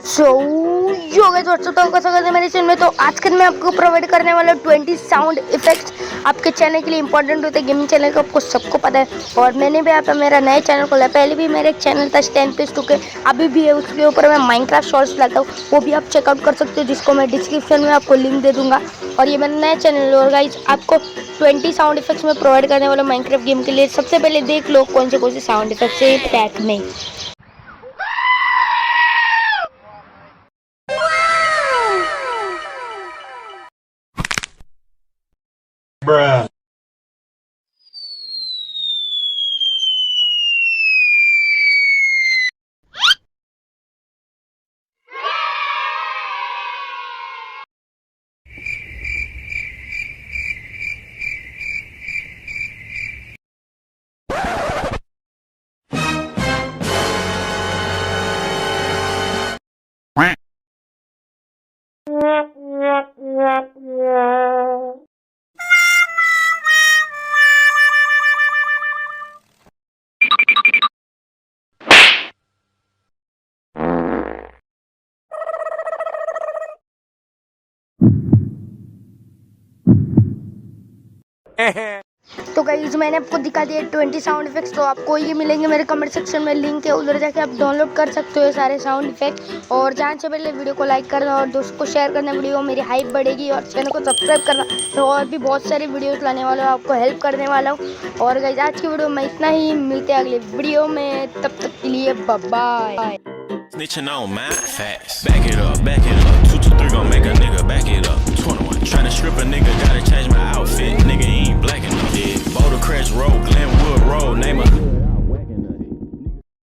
सो yo guys what's up तो कैसा करते हैं मेरे चैनल में। तो आज के मैं आपको प्रोवाइड करने वाला 20 साउंड इफेक्ट्स आपके चैनल के लिए इंपॉर्टेंट होते हैं। गेमिंग चैनल का आपको सबको पता है, और मैंने भी यहाँ पे मेरा नया चैनल खोला है। पहले भी मेरा एक चैनल था स्टैंड पे टू के, अभी भी है। उसके ऊपर मैं माइनक्राफ्ट शॉर्ट्स लाता हूँ, वो भी आप चेकआउट कर सकते हो, जिसको मैं डिस्क्रिप्शन में आपको लिंक दे दूंगा। और ये मेरा नया चैनल है। और गाइस आपको 20 साउंड इफेक्ट्स में प्रोवाइड करने वाला माइनक्राफ्ट गेम के लिए। सबसे पहले देख लो कौन से साउंड इफेक्ट्स है पैक में। Bruh. तो गाइस मैंने आपको दिखा दिया 20 साउंड इफेक्ट्स। तो आपको ये मिलेंगे मेरे कमेंट सेक्शन में, लिंक है, उधर जाके आप डाउनलोड कर सकते हो ये सारे साउंड इफेक्ट। और जाने से पहले वीडियो को लाइक करना और दोस्तों को शेयर करना, वीडियो मेरी हाइप बढ़ेगी। और चैनल को सब्सक्राइब करना, तो और भी बहुत सारी वीडियोस लाने वाला हूँ, आपको हेल्प करने वाला हूँ। और गाइस आज की वीडियो में इतना ही, मिलते हैं अगले वीडियो में, तब तक के लिए bye. Snitching on my facts. Back it up, back it up. 223 gon' make a nigga back it up. 21 tryna strip a nigga, gotta change my outfit. Nigga ain't black enough. Yeah, Boulder Crest Road, Glenwood Road, name a